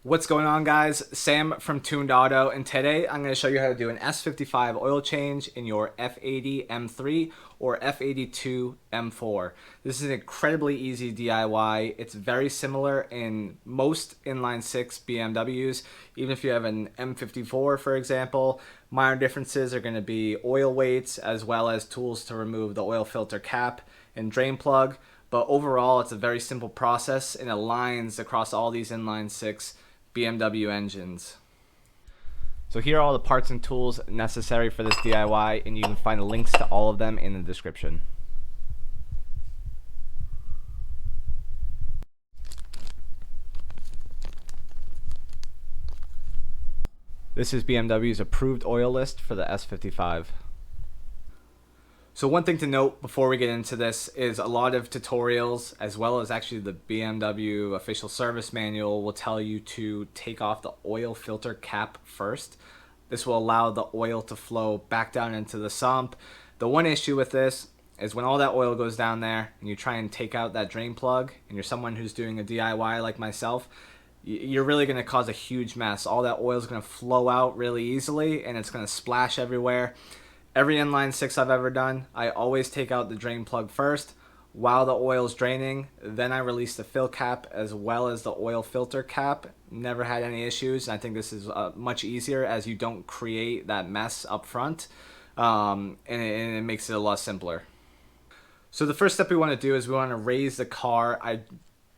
What's going on, guys? Sam from Tuned Auto, and today I'm going to show you how to do an S55 oil change in your F80 M3 or F82 M4. This is an incredibly easy DIY. It's very similar in most inline 6 BMWs, even if you have an M54, for example. Minor differences are going to be oil weights as well as tools to remove the oil filter cap and drain plug. But overall, it's a very simple process and aligns across all these inline 6 BMW engines. So here are all the parts and tools necessary for this DIY, and you can find the links to all of them in the description. This is BMW's approved oil list for the S55. So one thing to note before we get into this is a lot of tutorials, as well as actually the BMW official service manual, will tell you to take off the oil filter cap first. This will allow the oil to flow back down into the sump. The one issue with this is when all that oil goes down there and you try and take out that drain plug, and you're someone who's doing a DIY like myself, you're really going to cause a huge mess. All that oil is going to flow out really easily and it's going to splash everywhere. Every inline 6 I've ever done, I always take out the drain plug first while the oil is draining. Then I release the fill cap as well as the oil filter cap. Never had any issues. I think this is much easier as you don't create that mess up front, and it makes it a lot simpler. So the first step we want to do is we want to raise the car. I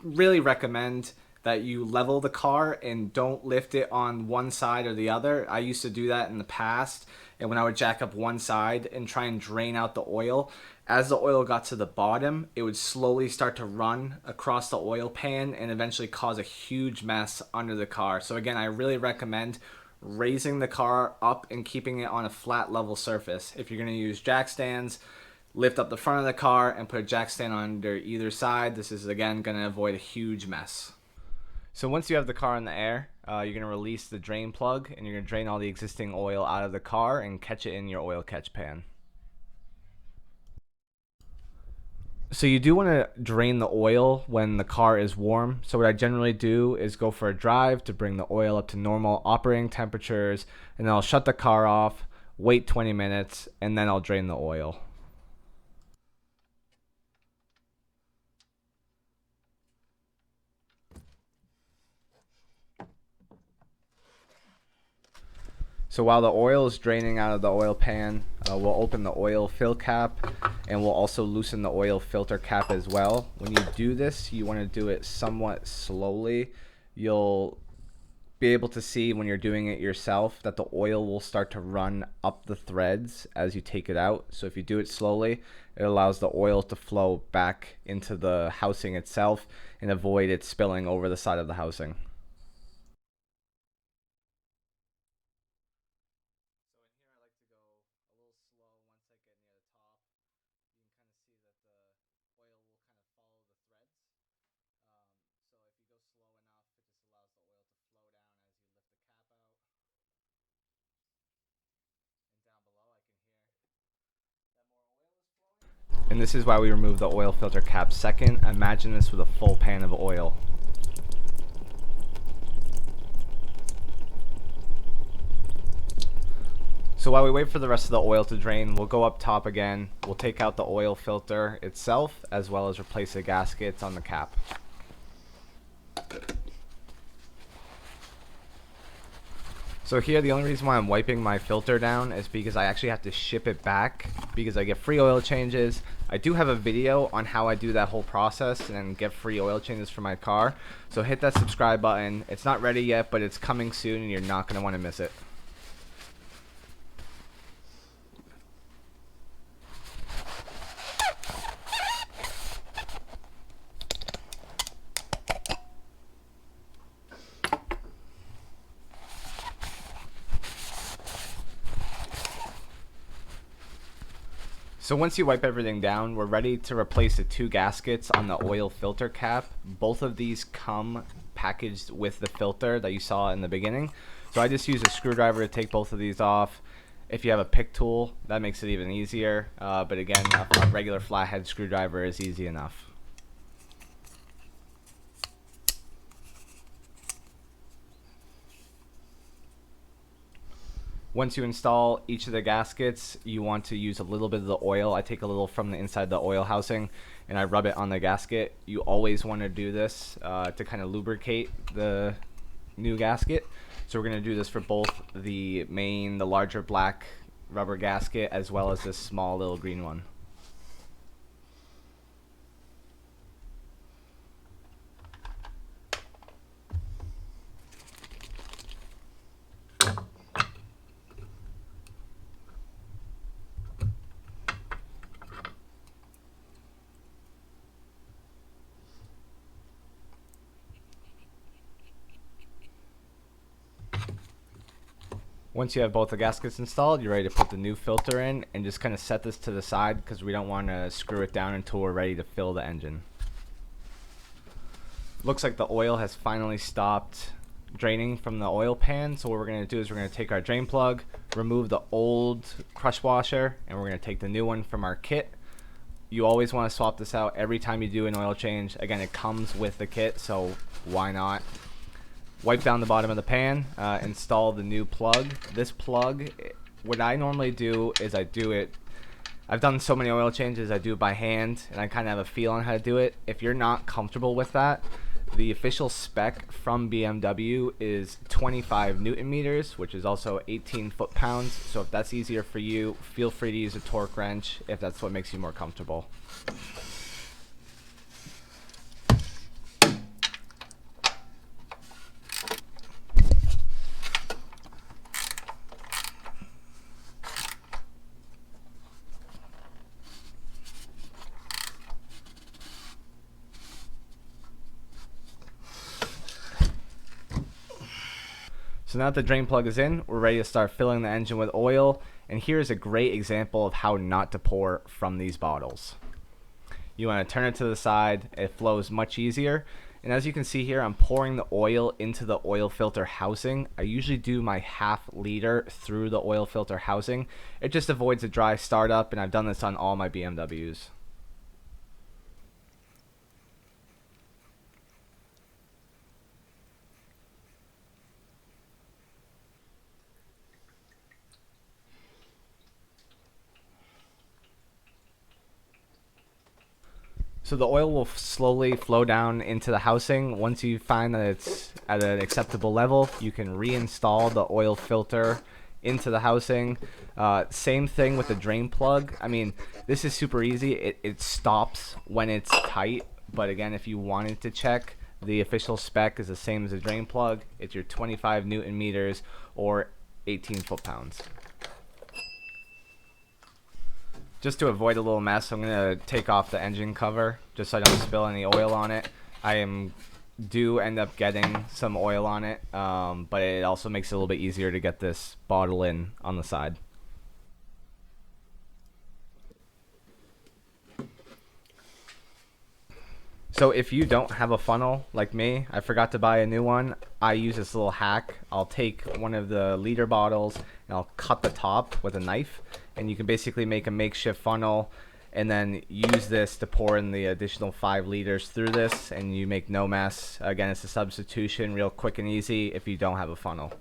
really recommend that you level the car and don't lift it on one side or the other. I used to do that in the past, and when I would jack up one side and try and drain out the oil, as the oil got to the bottom, it would slowly start to run across the oil pan and eventually cause a huge mess under the car. So again, I really recommend raising the car up and keeping it on a flat level surface. If you're going to use jack stands, lift up the front of the car and put a jack stand under either side. This is again going to avoid a huge mess. So once you have the car in the air, you're going to release the drain plug and you're going to drain all the existing oil out of the car and catch it in your oil catch pan. So you do want to drain the oil when the car is warm. So what I generally do is go for a drive to bring the oil up to normal operating temperatures, and then I'll shut the car off, wait 20 minutes, and then I'll drain the oil. So while the oil is draining out of the oil pan, we'll open the oil fill cap, and we'll also loosen the oil filter cap as well. When you do this, you want to do it somewhat slowly. You'll be able to see when you're doing it yourself that the oil will start to run up the threads as you take it out. So if you do it slowly, it allows the oil to flow back into the housing itself and avoid it spilling over the side of the housing. And this is why we remove the oil filter cap second. Imagine this with a full pan of oil. So while we wait for the rest of the oil to drain, we'll go up top again. We'll take out the oil filter itself as well as replace the gaskets on the cap. So here, the only reason why I'm wiping my filter down is because I actually have to ship it back because I get free oil changes. I do have a video on how I do that whole process and get free oil changes for my car. So hit that subscribe button. It's not ready yet, but it's coming soon and you're not going to want to miss it. So once you wipe everything down, we're ready to replace the two gaskets on the oil filter cap. Both of these come packaged with the filter that you saw in the beginning. So I just use a screwdriver to take both of these off. If you have a pick tool, that makes it even easier. But again, a regular flathead screwdriver is easy enough. Once you install each of the gaskets, you want to use a little bit of the oil. I take a little from the inside the oil housing and I rub it on the gasket. You always want to do this to kind of lubricate the new gasket. So we're going to do this for both the larger black rubber gasket, as well as this small little green one. Once you have both the gaskets installed, you're ready to put the new filter in and just kind of set this to the side because we don't want to screw it down until we're ready to fill the engine. Looks like the oil has finally stopped draining from the oil pan, so what we're going to do is we're going to take our drain plug, remove the old crush washer, and we're going to take the new one from our kit. You always want to swap this out every time you do an oil change. Again, it comes with the kit, so why not? Wipe down the bottom of the pan, install the new plug. This plug, what I normally do is I've done so many oil changes, I do it by hand, and I kind of have a feel on how to do it. If you're not comfortable with that, the official spec from BMW is 25 Newton meters, which is also 18 foot-pounds. So if that's easier for you, feel free to use a torque wrench if that's what makes you more comfortable. So now that the drain plug is in, we're ready to start filling the engine with oil. And here's a great example of how not to pour from these bottles. You want to turn it to the side, it flows much easier. And as you can see here, I'm pouring the oil into the oil filter housing. I usually do my ½ liter through the oil filter housing. It just avoids a dry startup, and I've done this on all my BMWs. So the oil will slowly flow down into the housing. Once you find that it's at an acceptable level, you can reinstall the oil filter into the housing. Same thing with the drain plug. I mean, this is super easy. It stops when it's tight, but again, if you wanted to check, the official spec is the same as the drain plug. It's your 25 Newton meters or 18 foot-pounds. Just to avoid a little mess, I'm going to take off the engine cover just so I don't spill any oil on it. Do end up getting some oil on it, but it also makes it a little bit easier to get this bottle in on the side. So if you don't have a funnel like me, I forgot to buy a new one, I use this little hack. I'll take one of the liter bottles and I'll cut the top with a knife, and you can basically make a makeshift funnel and then use this to pour in the additional 5 liters through this, and you make no mess. Again, it's a substitution, real quick and easy if you don't have a funnel.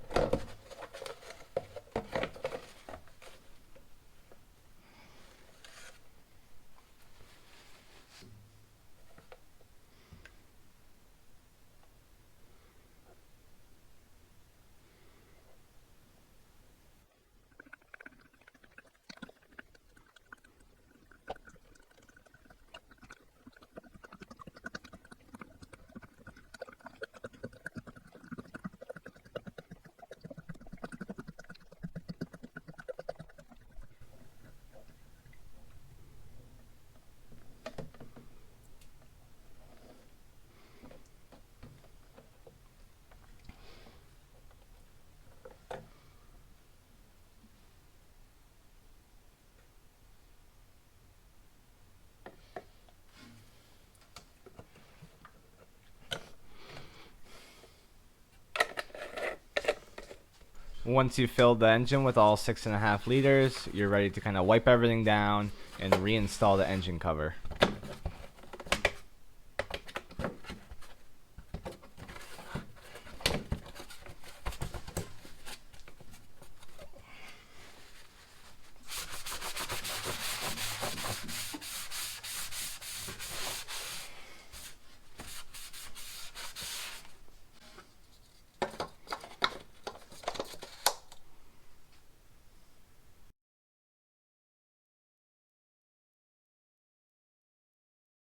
Once you've filled the engine with all 6.5 liters, you're ready to kind of wipe everything down and reinstall the engine cover.